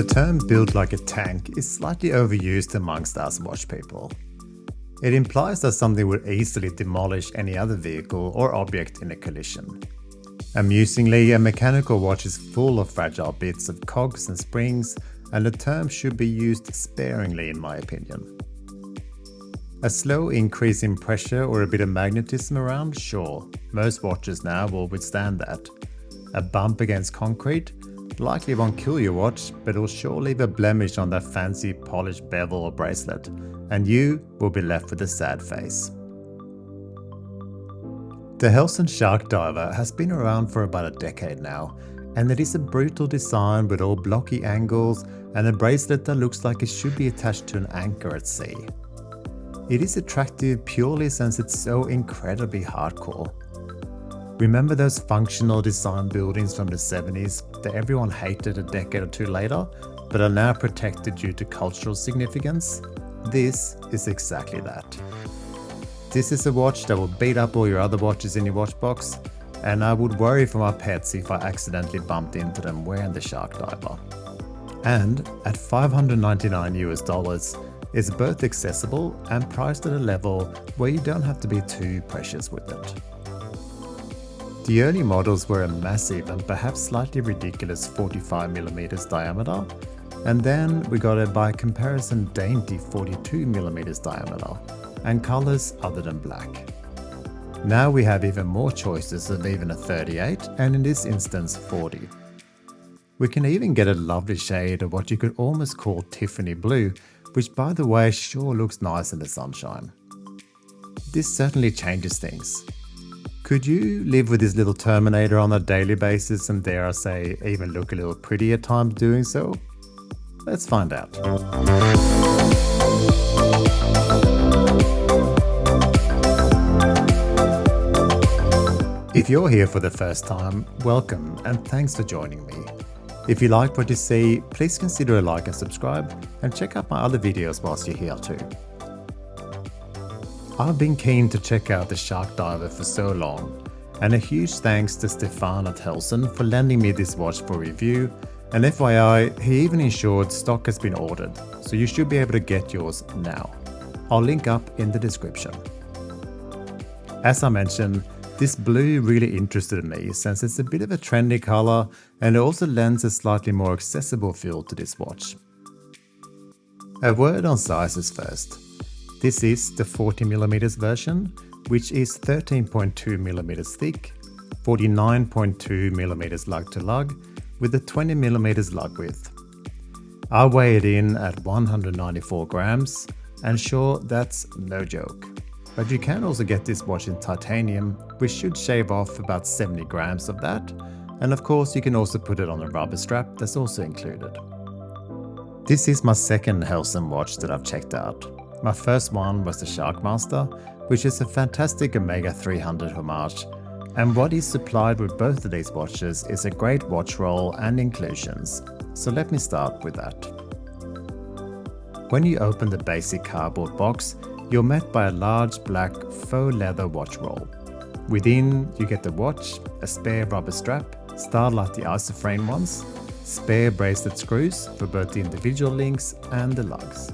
The term built like a tank is slightly overused amongst us watch people. It implies that something would easily demolish any other vehicle or object in a collision. Amusingly, a mechanical watch is full of fragile bits of cogs and springs, and the term should be used sparingly in my opinion. A slow increase in pressure or a bit of magnetism around, sure, most watches now will withstand that. A bump against concrete likely won't kill your watch, but it'll sure leave a blemish on that fancy polished bevel or bracelet, and you will be left with a sad face. The Helson Shark Diver has been around for about a decade now, and it is a brutal design with all blocky angles and a bracelet that looks like it should be attached to an anchor at sea. It is attractive purely since it's so incredibly hardcore. Remember those functional design buildings from the 70s that everyone hated a decade or two later, but are now protected due to cultural significance? This is exactly that. This is a watch that will beat up all your other watches in your watch box, and I would worry for my pets if I accidentally bumped into them wearing the Shark Diver. And at $599 it's both accessible and priced at a level where you don't have to be too precious with it. The early models were a massive and perhaps slightly ridiculous 45mm diameter, and then we got a by comparison dainty 42mm diameter, and colors other than black. Now we have even more choices of even a 38 and in this instance 40. We can even get a lovely shade of what you could almost call Tiffany blue, which by the way sure looks nice in the sunshine. This certainly changes things. Could you live with this little Terminator on a daily basis and dare I say even look a little pretty at times doing so? Let's find out. If you're here for the first time, welcome and thanks for joining me. If you like what you see, please consider a like and subscribe, and check out my other videos whilst you're here too. I've been keen to check out the Shark Diver for so long, and a huge thanks to Stefan at Helson for lending me this watch for review, and FYI, he even ensured stock has been ordered, so you should be able to get yours now. I'll link up in the description. As I mentioned, this blue really interested me since it's a bit of a trendy color and it also lends a slightly more accessible feel to this watch. A word on sizes first. This is the 40mm version, which is 13.2mm thick, 49.2mm lug to lug, with a 20mm lug width. I weigh it in at 194 grams, and sure, that's no joke. But you can also get this watch in titanium, which should shave off about 70 grams of that, and of course you can also put it on a rubber strap that's also included. This is my second Helson watch that I've checked out. My first one was the Sharkmaster, which is a fantastic Omega 300 homage, and what is supplied with both of these watches is a great watch roll and inclusions, so let me start with that. When you open the basic cardboard box, you're met by a large black faux leather watch roll. Within, you get the watch, a spare rubber strap, styled like the isoframe ones, spare bracelet screws for both the individual links and the lugs.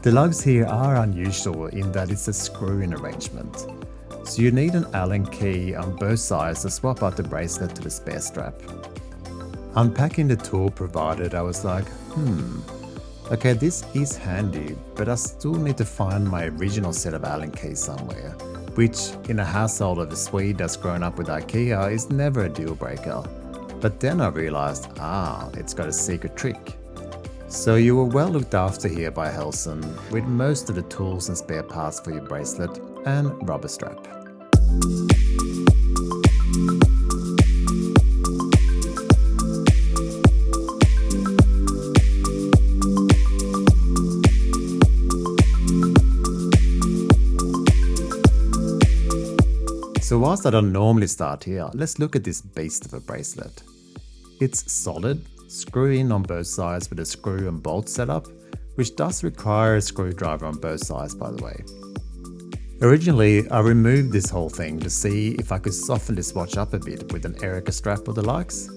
The lugs here are unusual in that it's a screw-in arrangement, so you need an Allen key on both sides to swap out the bracelet to the spare strap. Unpacking the tool provided, I was like, okay, this is handy, but I still need to find my original set of Allen keys somewhere, which in a household of a Swede that's grown up with IKEA is never a deal breaker. But then I realized, it's got a secret trick. So you were well looked after here by Helson, with most of the tools and spare parts for your bracelet and rubber strap. So whilst I don't normally start here, let's look at this beast of a bracelet. It's solid, screw in on both sides with a screw and bolt setup, which does require a screwdriver on both sides by the way. Originally, I removed this whole thing to see if I could soften this watch up a bit with an Erica strap or the likes.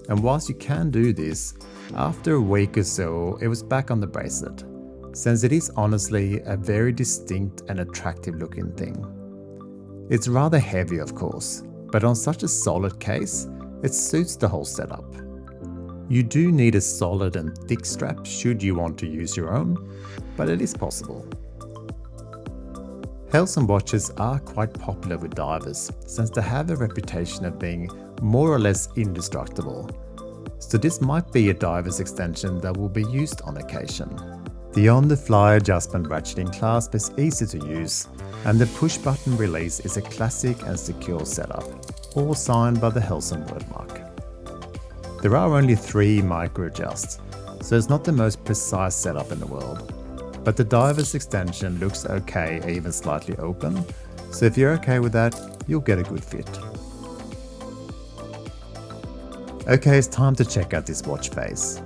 And whilst you can do this, after a week or so it was back on the Bracelet, since it is honestly a very distinct and attractive looking thing. It's rather heavy of course, but on such a solid case, it suits the whole setup. You do need a solid and thick strap should you want to use your own, but it is possible. Helson watches are quite popular with divers since they have a reputation of being more or less indestructible. So this might be a diver's extension that will be used on occasion. The on-the-fly adjustment ratcheting clasp is easy to use, and the push-button release is a classic and secure setup, all signed by the Helson wordmark. There are only 3 micro adjusts, so it's not the most precise setup in the world. But the diver's extension looks okay, even slightly open, so if you're okay with that, you'll get a good fit. Okay, it's time to check out this watch face.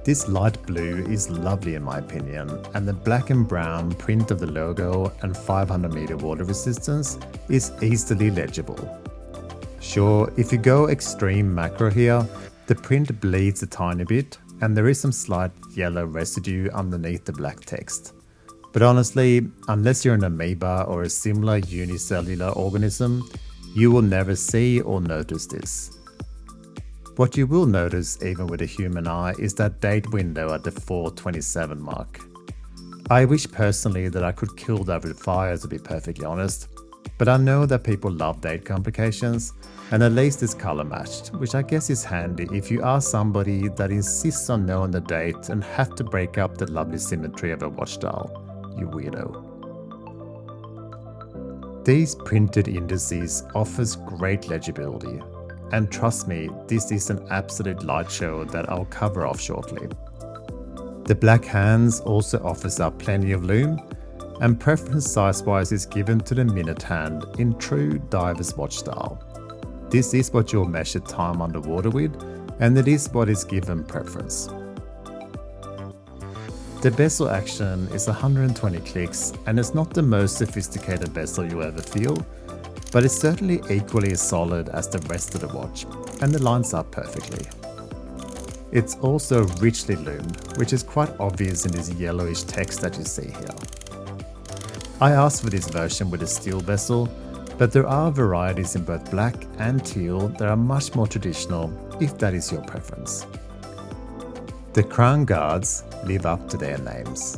This light blue is lovely in my opinion, and the black and brown print of the logo and 500 meter water resistance is easily legible. Sure, if you go extreme macro here, the print bleeds a tiny bit, and there is some slight yellow residue underneath the black text. But honestly, unless you're an amoeba or a similar unicellular organism, you will never see or notice this. What you will notice, even with a human eye, is that date window at the 427 mark. I wish personally that I could kill that with fire, to be perfectly honest, but I know that people love date complications, and at least it's color matched, which I guess is handy if you are somebody that insists on knowing the date and have to break up the lovely symmetry of a watch dial, you weirdo. These printed indices offers great legibility, and trust me, this is an absolute light show that I'll cover off shortly. The black hands also offers up plenty of lume, and preference size-wise is given to the minute hand in true diver's watch style. This is what you'll measure time underwater with, and it is what is given preference. The bezel action is 120 clicks, and it's not the most sophisticated bezel you'll ever feel, but it's certainly equally as solid as the rest of the watch, and it lines up perfectly. It's also richly lumed, which is quite obvious in this yellowish text that you see here. I asked for this version with a steel bezel, but there are varieties in both black and teal that are much more traditional if that is your preference. The crown guards live up to their names.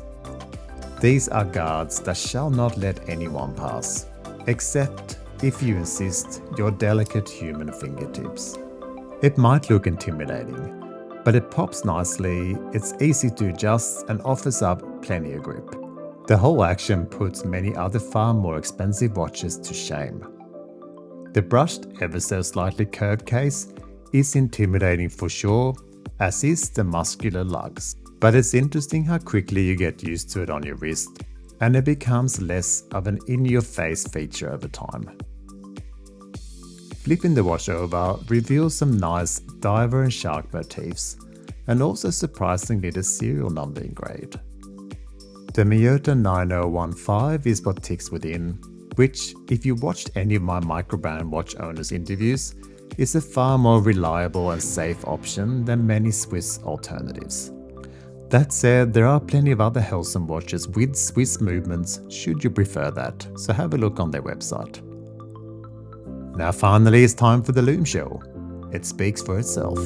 These are guards that shall not let anyone pass, except if you insist your delicate human fingertips. It might look intimidating, but it pops nicely, it's easy to adjust and offers up plenty of grip. The whole action puts many other far more expensive watches to shame. The brushed ever so slightly curved case is intimidating for sure, as is the muscular lugs. But it's interesting how quickly you get used to it on your wrist, and it becomes less of an in-your-face feature over time. Flipping the watch over reveals some nice diver and shark motifs, and also surprisingly the serial number engraved. The Miyota 9015 is what ticks within, which, if you watched any of my microbrand watch owners interviews, is a far more reliable and safe option than many Swiss alternatives. That said, there are plenty of other Helson watches with Swiss movements should you prefer that, so have a look on their website. Now finally it's time for the Lume show. It speaks for itself.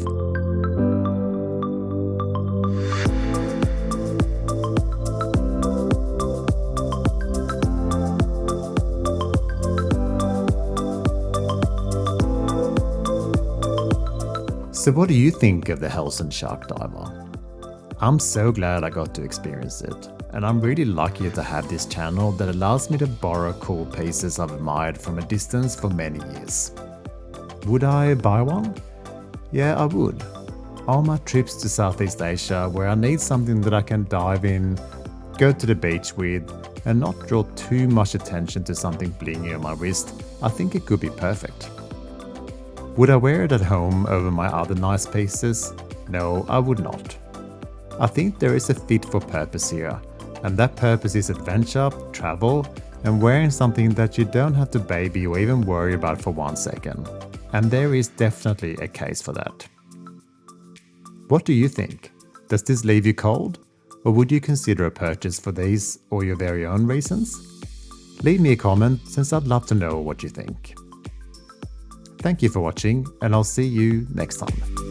So what do you think of the Helson Shark Diver? I'm so glad I got to experience it, and I'm really lucky to have this channel that allows me to borrow cool pieces I've admired from a distance for many years. Would I buy one? Yeah, I would. On my trips to Southeast Asia, where I need something that I can dive in, go to the beach with, and not draw too much attention to something blingy on my wrist, I think it could be perfect. Would I wear it at home over my other nice pieces? No, I would not. I think there is a fit for purpose here, and that purpose is adventure, travel, and wearing something that you don't have to baby or even worry about for 1 second. And there is definitely a case for that. What do you think? Does this leave you cold? Or would you consider a purchase for these or your very own reasons? Leave me a comment, since I'd love to know what you think. Thank you for watching, and I'll see you next time.